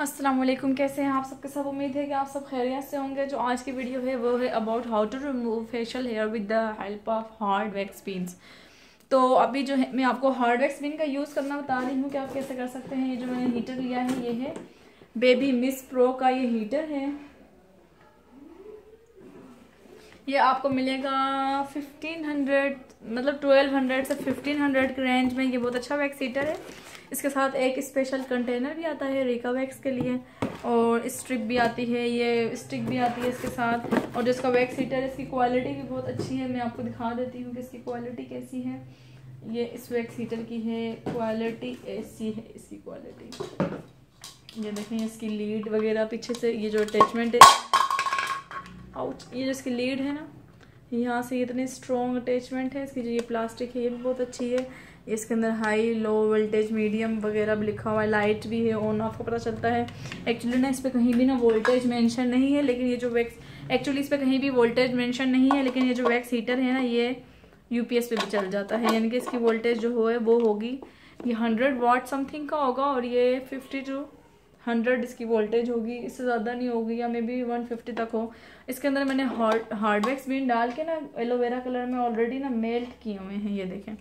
अस्सलाम वालेकुम। कैसे हैं आप सबके सब। उम्मीद है कि आप सब खैरियत से होंगे। जो आज की वीडियो है वो है about how to remove facial hair with the help of hard wax pins. तो अभी जो है मैं आपको हार्ड वैक्स पिन का यूज़ करना बता रही हूँ कि आप कैसे कर सकते हैं। ये जो मैंने हीटर लिया है ये है बेबी मिस प्रो का ये हीटर है। ये आपको मिलेगा 1500 मतलब 1200 से 1500 के रेंज में। ये बहुत अच्छा वैक्स हीटर है। इसके साथ एक स्पेशल कंटेनर भी आता है रिका वैक्स के लिए और स्ट्रिप भी आती है, ये स्टिक भी आती है इसके साथ। और जो इसका वैक्स हीटर है इसकी क्वालिटी भी बहुत अच्छी है। मैं आपको दिखा देती हूँ कि इसकी क्वालिटी कैसी है। ये इस वैक्स हीटर की है क्वालिटी, ऐसी है इसकी क्वालिटी। ये देखें इसकी लीड वगैरह पीछे से, ये जो अटैचमेंट है, आउच, ये जो इसकी लीड है ना, यहाँ से इतनी स्ट्रॉन्ग अटैचमेंट है इसकी। जो ये प्लास्टिक है ये भी बहुत अच्छी है। इसके अंदर हाई लो वोल्टेज मीडियम वगैरह भी लिखा हुआ है, लाइट भी है, ऑन ऑफ का पता चलता है। एक्चुअली ना इस पर कहीं भी ना वोल्टेज मेंशन नहीं है, लेकिन ये जो वैक्स एक्चुअली इस पर कहीं भी वोल्टेज मेंशन नहीं है, लेकिन ये जो वैक्स हीटर है ना ये यूपीएस पे भी चल जाता है। यानी कि इसकी वोल्टेज जो है वो होगी, ये 100 वाट समथिंग का होगा और ये 50 to 100 इसकी वोल्टेज होगी, इससे ज़्यादा नहीं होगी, या मे बी 150 तक हो। इसके अंदर मैंने हार्ड वैक्स बीन डाल के ना एलोवेरा कलर में ऑलरेडी ना मेल्ट किए हुए हैं, ये देखें।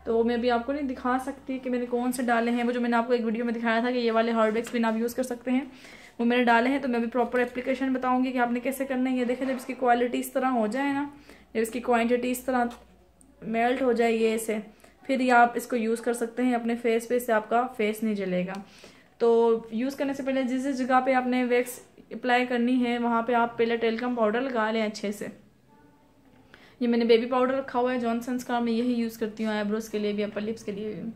तो मैं भी आपको नहीं दिखा सकती कि मैंने कौन से डाले हैं। वो जो मैंने आपको एक वीडियो में दिखाया था कि ये वाले हार्ड वैक्स बीन आप यूज़ कर सकते हैं, वो मैंने डाले हैं। तो मैं भी प्रॉपर एप्लीकेशन बताऊंगी कि आपने कैसे करना है। ये देखें, जब इसकी क्वालिटी इस तरह हो जाए ना, जब इसकी क्वान्टिटी इस तरह मेल्ट हो जाए ये से, फिर ये आप इसको यूज़ कर सकते हैं अपने फेस पे। इससे आपका फेस नहीं जलेगा। तो यूज़ करने से पहले जिस जिस जगह पे आपने वैक्स अप्लाई करनी है वहाँ पे आप पहले टेल्कम पाउडर लगा लें अच्छे से। ये मैंने बेबी पाउडर रखा हुआ है जॉनसन्स का, मैं यही यूज़ करती हूँ आईब्रोज के लिए भी, अपर लिप्स के लिए भी।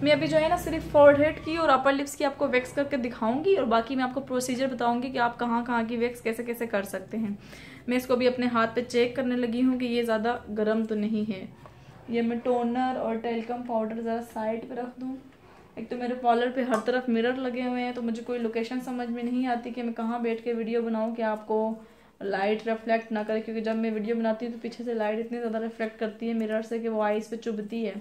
मैं अभी जो है ना सिर्फ फोरहेड की और अपर लिप्स की आपको वैक्स करके दिखाऊंगी और बाकी मैं आपको प्रोसीजर बताऊंगी कि आप कहाँ कहाँ की वैक्स कैसे कैसे कर सकते हैं। मैं इसको भी अपने हाथ पे चेक करने लगी हूँ कि ये ज़्यादा गर्म तो नहीं है। ये मैं टोनर और टेल्कम पाउडर ज़रा साइड पे रख दूँ। एक तो मेरे पार्लर पे हर तरफ मिरर लगे हुए हैं, तो मुझे कोई लोकेशन समझ में नहीं आती कि मैं कहाँ बैठ के वीडियो बनाऊँ कि आपको लाइट रिफ्लेक्ट ना करे, क्योंकि जब मैं वीडियो बनाती हूँ तो पीछे से लाइट इतनी ज़्यादा रिफ्लेक्ट करती है मिरर से कि वो आईज पे चुभती है।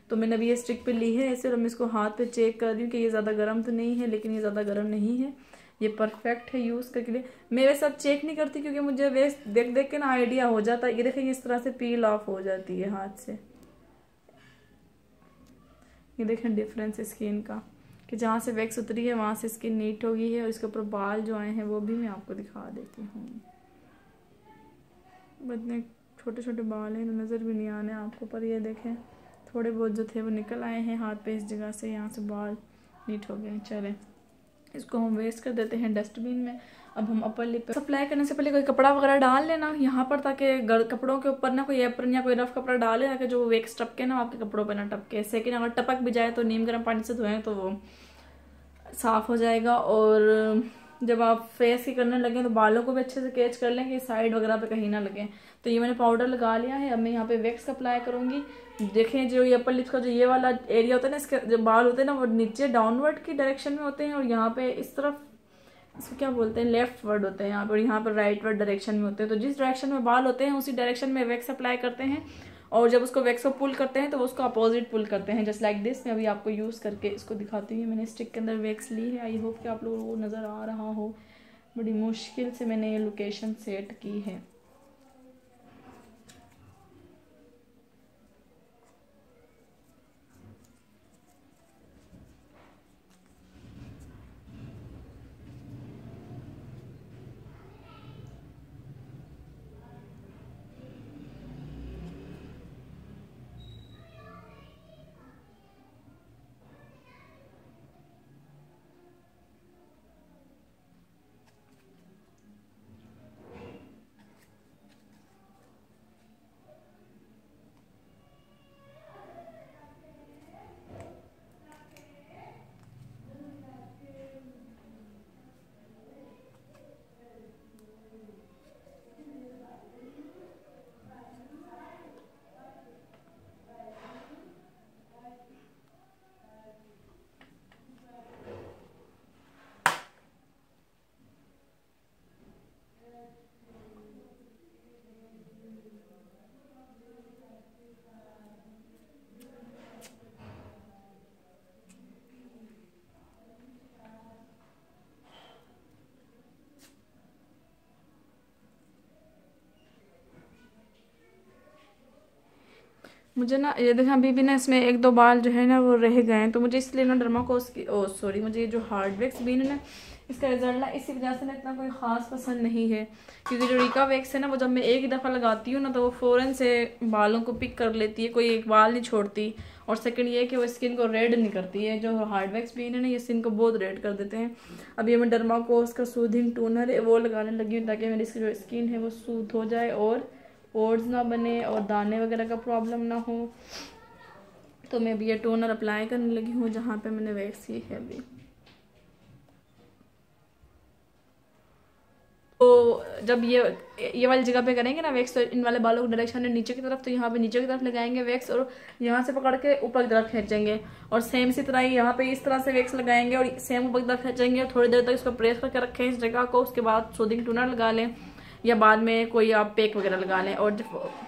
तो मैंने अभी ये स्टिक पे ली है ऐसे, और मैं इसको हाथ पे चेक कर रही हूँ कि ये ज़्यादा गर्म तो नहीं है, लेकिन ये ज़्यादा गर्म नहीं है, ये परफेक्ट है यूज़ करके लिए। मैं वैसे अब चेक नहीं करती क्योंकि मुझे वैसे देख देख के ना आइडिया हो जाता है। ये देखेंगे इस तरह से पील ऑफ हो जाती है हाथ से। ये देखें डिफरेंस स्किन का, कि जहाँ से वैक्स उतरी है वहाँ से स्किन नीट हो गई है। और इसके ऊपर बाल जो आए हैं वो भी मैं आपको दिखा देती हूँ। इतने छोटे छोटे बाल हैं तो नज़र भी नहीं आने आपको, पर ये देखें थोड़े बहुत जो थे वो निकल आए हैं हाथ पे, इस जगह से यहाँ से बाल नीट हो गए। चलें इसको हम वेस्ट कर देते हैं डस्टबिन में। अब हम अपर लिप पे अप्लाई करने से पहले कोई कपड़ा वगैरह डाल लेना यहाँ पर, ताकि कपड़ों के ऊपर ना कोई एप्रन या कोई रफ कपड़ा डाले ताकि जो वेक्स टपके ना आपके कपड़ों पे ना टपके। सेकेंड अगर टपक भी जाए तो नीम गर्म पानी से धोएं तो वो साफ हो जाएगा। और जब आप फेस की करने लगे तो बालों को भी अच्छे से कैच कर लें कि साइड वगैरह पे कहीं ना लगे। तो ये मैंने पाउडर लगा लिया है। अब मैं यहाँ पे वैक्स अप्लाई करूंगी। देखें जो ये अपर लिप्स का जो ये वाला एरिया होता है ना, इसके जो बाल होते हैं ना वो नीचे डाउनवर्ड की डायरेक्शन में होते हैं, और यहाँ पे इस तरफ इसको क्या बोलते हैं, लेफ्ट वर्ड होते हैं यहाँ पर, यहाँ पर राइट वर्ड डायरेक्शन में होते हैं। तो जिस डायरेक्शन में बाल होते हैं उसी डायरेक्शन में वैक्स अप्लाई करते हैं, और जब उसको वैक्स को पुल करते हैं तो वो उसको अपोजिट पुल करते हैं, जस्ट लाइक दिस। मैं अभी आपको यूज़ करके इसको दिखाती हूँ। मैंने स्टिक के अंदर वैक्स ली है, आई होप कि आप लोगों को नज़र आ रहा हो। बड़ी मुश्किल से मैंने ये लोकेशन सेट की है। मुझे ना ये देखा अभी भी ना इसमें 1-2 बाल जो है ना वो रह गए हैं, तो मुझे इसलिए ना डर्माकोस की सॉरी मुझे ये जो हार्ड वैक्स भी है ना इसका रिजल्ट ना इसी वजह से ना इतना कोई ख़ास पसंद नहीं है, क्योंकि जो रीका वैक्स है ना वो जब मैं एक ही दफ़ा लगाती हूँ ना तो वो फ़ौरन से बालों को पिक कर लेती है, कोई एक बाल नहीं छोड़ती। और सेकंड ये है कि वो स्किन को रेड नहीं करती है। जो हार्ड वैक्स भी है ना ये स्किन को बहुत रेड कर देते हैं। अब ये मैं डर्माकोस का सूदिंग टोनर है वो लगाने लगी हूँ ताकि मेरी जो स्किन है वो सूद हो जाए और पोर्स ना बने और दाने वगैरह का प्रॉब्लम ना हो। तो मैं अभी ये टोनर अप्लाई करने लगी हूँ जहाँ पे मैंने वैक्स की है अभी। तो जब ये वाली जगह पे करेंगे ना वैक्स, तो इन वाले बालों को डायरेक्शन है नीचे की तरफ, तो यहाँ पे नीचे की तरफ लगाएंगे वैक्स और यहाँ से पकड़ के ऊपर की तरफ खींचेंगे। और सेम इसी तरह ही यहाँ पे इस तरह से वैक्स लगाएंगे और सेम ऊपर की तरफ खींचेंगे और थोड़ी देर तक इसको प्रेस करके रखें इस जगह को। उसके बाद सूदिंग टोनर लगा लें या बाद में कोई आप पैक वगैरह लगा लें। और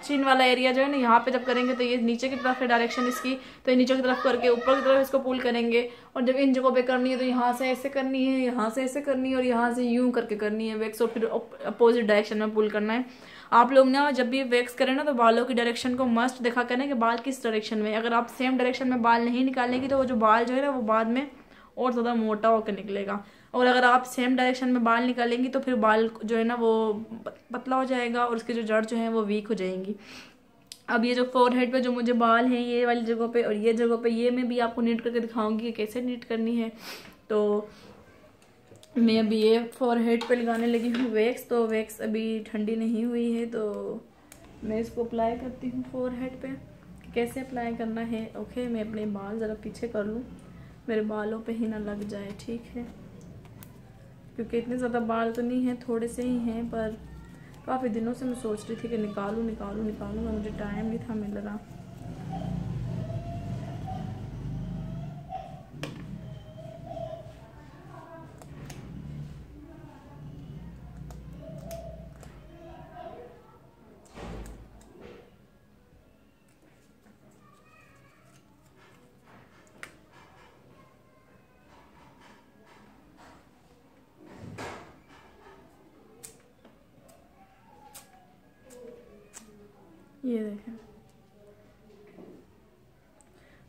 चिन वाला एरिया जो है ना यहाँ पे जब करेंगे तो ये नीचे की तरफ है डायरेक्शन इसकी, तो ये नीचे की तरफ करके ऊपर की तरफ इसको पुल करेंगे। और जब इन जगहों पे करनी है तो यहाँ से ऐसे करनी है, यहाँ से ऐसे करनी है और यहाँ से यूं करके करनी है वैक्स, और फिर अपोजिट डायरेक्शन में पुल करना है। आप लोग ना जब भी वैक्स करें ना तो बालों की डायरेक्शन को मस्ट देखा करें कि बाल किस डायरेक्शन में। अगर आप सेम डायरेक्शन में बाल नहीं निकालेंगे तो वो जो बाल जो है ना वो बाद में और ज़्यादा मोटा होकर निकलेगा। और अगर आप सेम डायरेक्शन में बाल निकालेंगी तो फिर बाल जो है ना वो पतला हो जाएगा और उसकी जो जड़ जो है वो वीक हो जाएंगी। अब ये जो फोरहेड पे जो मुझे बाल हैं ये वाली जगहों पे और ये जगहों पे ये मैं भी आपको नीट करके दिखाऊंगी कि कैसे नीट करनी है। तो मैं अभी ये फोरहेड पे लगाने लगी हूँ वैक्स। तो वैक्स अभी ठंडी नहीं हुई है तो मैं इसको अप्लाई करती हूँ फोरहेड पे। कैसे अप्लाई करना है ओके, मैं अपने बाल ज़रा पीछे कर लूँ, मेरे बालों पे ही ना लग जाए, ठीक है। क्योंकि इतने ज़्यादा बाल तो नहीं हैं, थोड़े से ही हैं, पर काफ़ी दिनों से मैं सोच रही थी कि निकालूं निकालूं निकालूं, मुझे टाइम नहीं था मिल रहा। ये देखें,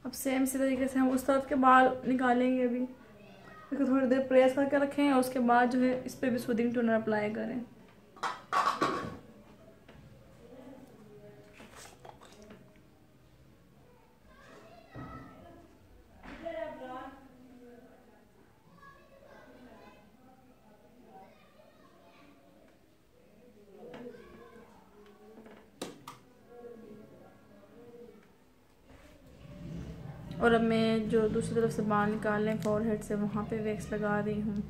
अब सेम इसी तरीके से हम उस तरफ के बाल निकालेंगे। अभी इसको थोड़ी देर प्रेस करके रखें और उसके बाद जो है इस पर भी सूदिंग टोनर अप्लाई करें। और अब मैं जो दूसरी तरफ से बाल निकालें फोरहेड से वहाँ पे वैक्स लगा रही हूँ।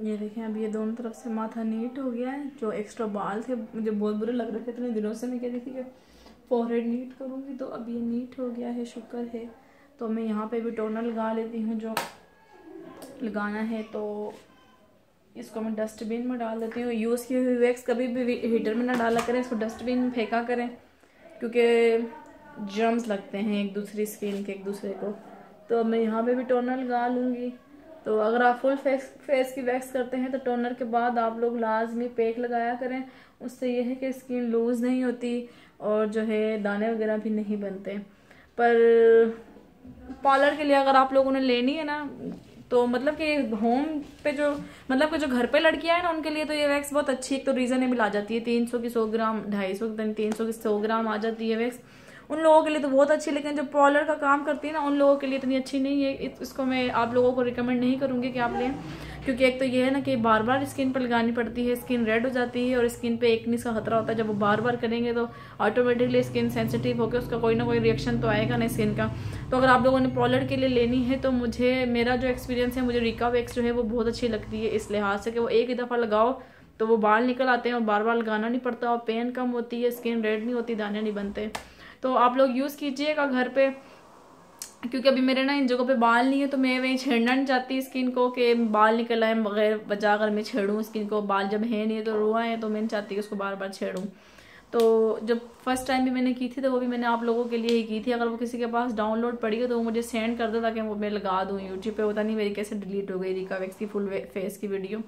ये देखें अब ये दोनों तरफ से माथा नीट हो गया है। जो एक्स्ट्रा बाल थे मुझे बहुत बुरे लग रहे थे इतने दिनों से, मैं कह रही थी कि फोरहेड नीट करूँगी, तो अब ये नीट हो गया है, शुक्र है। तो मैं यहाँ पे भी टोनर लगा लेती हूँ जो लगाना है। तो इसको मैं डस्टबिन में डाल देती हूँ। यूज़ की हुई वैक्स कभी भी हीटर में ना डाला करें, इसको डस्टबिन में फेंका करें, क्योंकि जर्म्स लगते हैं एक दूसरी स्किन के एक दूसरे को। तो मैं यहाँ पे भी टोनर लगा लूँगी। तो अगर आप फुल फेस की वैक्स करते हैं तो टोनर के बाद आप लोग लाजमी पैक लगाया करें। उससे यह है कि स्किन लूज़ नहीं होती और जो है दाने वगैरह भी नहीं बनते। पर पार्लर के लिए अगर आप लोगों ने लेनी है ना तो मतलब कि होम पे जो मतलब कि जो घर पे लड़कियां हैं ना उनके लिए तो ये वैक्स बहुत अच्छी, एक तो रीजनेबल आ जाती है। 300 की 100 ग्राम, 250 300 की 100 ग्राम आ जाती है वैक्स। उन लोगों के लिए तो बहुत अच्छी, लेकिन जो पार्लर का काम करती है ना उन लोगों के लिए इतनी अच्छी नहीं है। इसको मैं आप लोगों को रिकमेंड नहीं करूँगी कि आप लें, क्योंकि एक तो ये है ना कि बार बार स्किन पर लगानी पड़ती है, स्किन रेड हो जाती है और स्किन पे एक्नीज का खतरा होता है। जब वो बार बार करेंगे तो ऑटोमेटिकली स्किन सेंसिटिव होकर उसका कोई ना कोई रिएक्शन तो आएगा ना स्किन का। तो अगर आप लोगों ने पार्लर के लिए लेनी है तो मेरा जो एक्सपीरियंस है, मुझे रिका वैक्स जो है वो बहुत अच्छी लगती है इस लिहाज से कि वो एक ही दफ़ा लगाओ तो वो बाल निकल आते हैं और बार बार लगाना नहीं पड़ता और पेन कम होती है, स्किन रेड नहीं होती, दाने नहीं बनते। तो आप लोग यूज़ कीजिएगा घर पे, क्योंकि अभी मेरे ना इन जगहों पे बाल नहीं है तो मैं वहीं छेड़ना नहीं चाहती स्किन को कि बाल निकल आए बगैर वजह अगर मैं छेड़ूँ स्किन को। बाल जब है नहीं तो रुआ है तो मैं नहीं चाहती कि उसको बार बार छेड़ूँ। तो जब फर्स्ट टाइम भी मैंने की थी तो वो भी मैंने आप लोगों के लिए ही की थी। अगर वो किसी के पास डाउनलोड पड़ी है तो वो मुझे सेंड कर दो ताकि वो मैं लगा दूँ यूट्यूब पे। होता नहीं मेरी कैसे डिलीट हो गई रिका वैक्स की फुल फेस की वीडियो।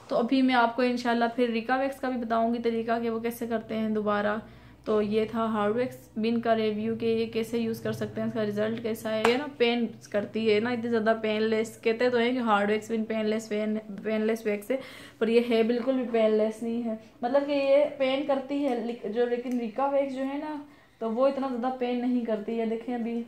तो अभी मैं आपको इंशाल्लाह फिर रिका वैक्स का भी बताऊंगी तरीका कि वो कैसे करते हैं दोबारा। तो ये था हार्ड वैक्स बिन का रिव्यू कि ये कैसे यूज़ कर सकते हैं, इसका रिजल्ट कैसा है। ये ना पेन करती है ना इतनी ज़्यादा पेनलेस, कहते तो हैं कि हार्ड वैक्स बिन पेनलेस वैक्स है, पर ये है बिल्कुल भी पेनलेस नहीं है। मतलब कि ये पेन करती है लेकिन रिका वैक्स जो है ना तो वो इतना ज़्यादा पेन नहीं करती है। देखें अभी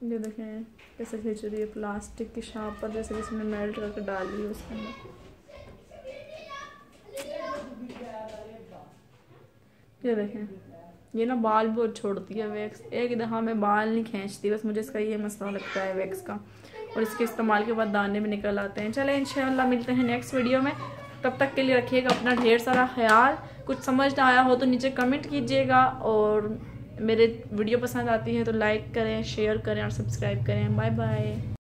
ये देखें कैसे खींच रही है, प्लास्टिक की शार्प पर जैसे किसी ने मेल्ट करके डाल दी है उसके अंदर। ये देखें ये ना बाल बहुत छोड़ती है वैक्स, एक दफ़ा मैं बाल नहीं खींचती, बस मुझे इसका ये मसला लगता है वैक्स का, और इसके इस्तेमाल के बाद दाने भी निकल आते हैं। चले इंशाल्लाह मिलते हैं नेक्स्ट वीडियो में, तब तक के लिए रखिएगा अपना ढेर सारा ख्याल। कुछ समझ ना आया हो तो नीचे कमेंट कीजिएगा, और मेरे वीडियो पसंद आती है तो लाइक करें, शेयर करें और सब्सक्राइब करें। Bye bye.